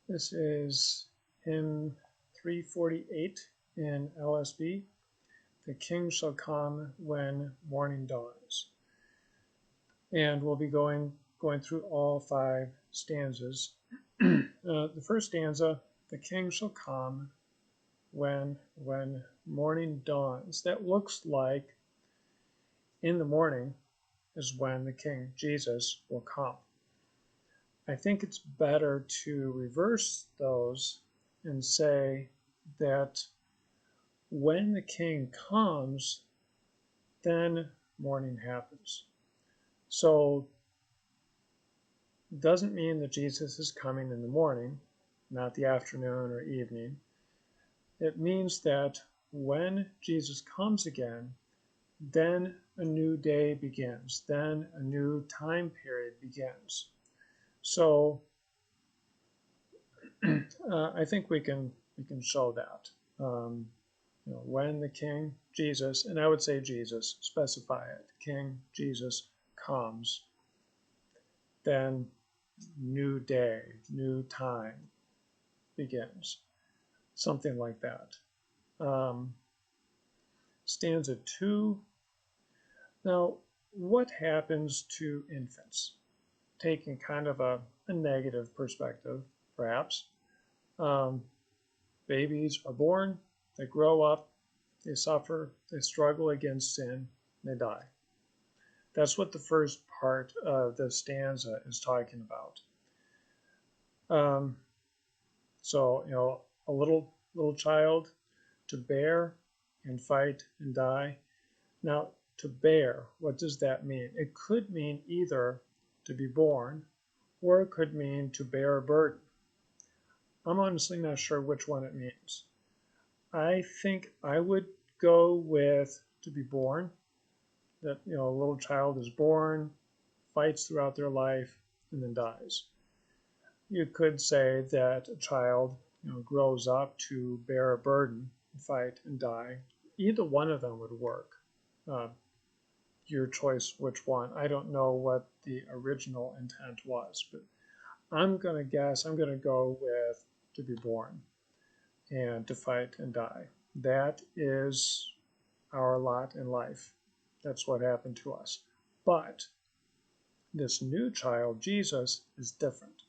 This is hymn 348 in LSB. The King shall come when morning dawns. And we'll be going through all 5 stanzas. The first stanza, the King shall come when morning dawns. That looks like in the morning is when the King, Jesus, will come. I think it's better to reverse those and say that when the King comes, then morning happens. So it doesn't mean that Jesus is coming in the morning, not the afternoon or evening. It means that when Jesus comes again, then a new day begins, then a new time period begins. So I think we can show that. When the King Jesus, and I would say Jesus, specify it, King Jesus comes, then new day, new time begins. Something like that. Stanza 2. Now, what happens to infants? Taking kind of a negative perspective, perhaps. Babies are born, they grow up, they suffer, they struggle against sin, they die. That's what the first part of the stanza is talking about. So, a little child to bear and fight and die. Now, to bear, what does that mean? It could mean either to be born, or it could mean to bear a burden. I'm honestly not sure which one it means. I think I would go with to be born, that a little child is born, fights throughout their life, and then dies. You could say that a child grows up to bear a burden, fight, and die. Either one of them would work. Your choice which one. I don't know what the original intent was, but I'm going to guess, I'm going to go with to be born and to fight and die. That is our lot in life. That's what happened to us. But this new child, Jesus, is different.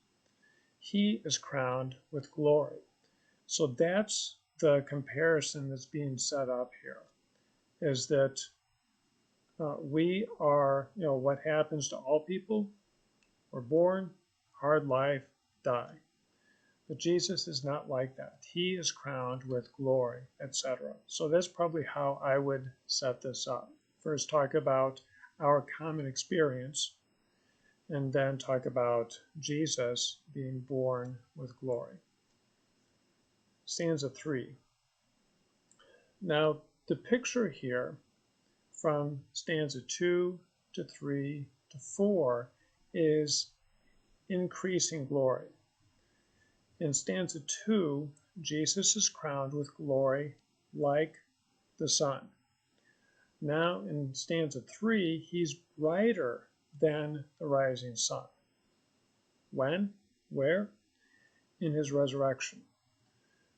He is crowned with glory. So that's the comparison that's being set up here, is that we are, what happens to all people. We're born, hard life, die. But Jesus is not like that. He is crowned with glory, etc. So that's probably how I would set this up. First, talk about our common experience, and then talk about Jesus being born with glory. Stanza 3. Now, the picture here from stanza 2 to 3 to 4 is increasing glory. In stanza 2, Jesus is crowned with glory like the sun. Now in stanza 3, he's brighter than the rising sun. When? Where? In his resurrection.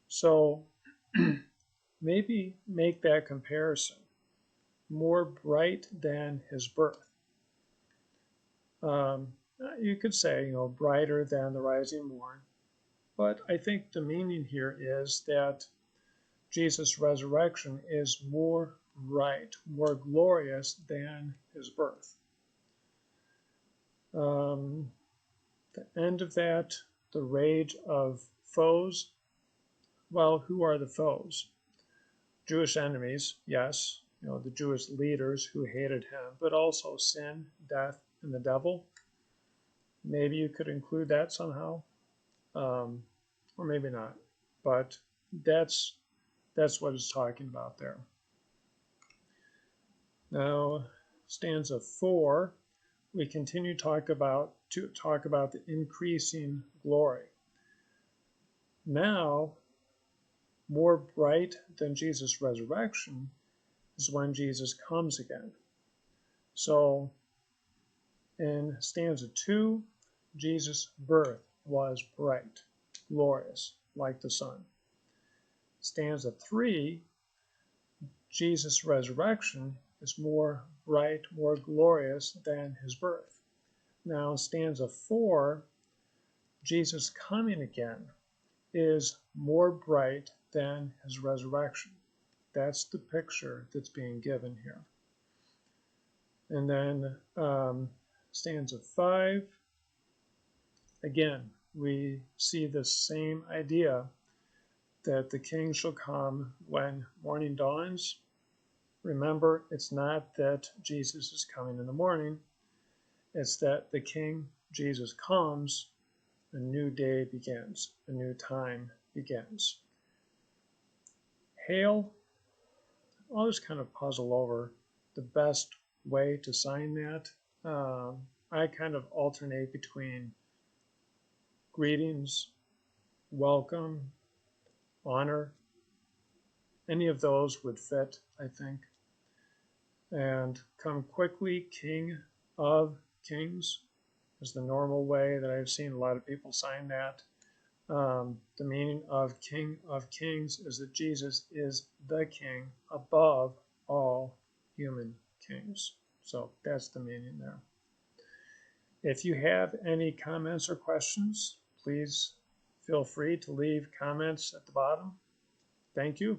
So maybe make that comparison. More bright than his birth. You could say, brighter than the rising morn. But I think the meaning here is that Jesus' resurrection is more bright, more glorious than his birth. The end of that, the rage of foes. Well, who are the foes? Jewish enemies, yes, the Jewish leaders who hated him, but also sin, death, and the devil. Maybe you could include that somehow, or maybe not. But that's what it's talking about there. Now, stanza 4, we continue to talk about the increasing glory. Now, more bright than Jesus' resurrection is when Jesus comes again. So, in stanza 2, Jesus' birth was bright, glorious, like the sun. Stanza 3, Jesus' resurrection is more bright, more glorious than his birth. Now, stanza 4, Jesus coming again is more bright than his resurrection. That's the picture that's being given here. And then stanza 5, again, we see the same idea that the king shall come when morning dawns. Remember, it's not that Jesus is coming in the morning, it's that the King Jesus comes, a new day begins, a new time begins. Hail, I'll just kind of puzzle over the best way to sign that. I kind of alternate between greetings, welcome, honor. Any of those would fit, I think. And come quickly, King of Kings is the normal way that I've seen a lot of people sign that. The meaning of King of Kings is that Jesus is the King above all human kings. So that's the meaning there. If you have any comments or questions, please feel free to leave comments at the bottom. Thank you.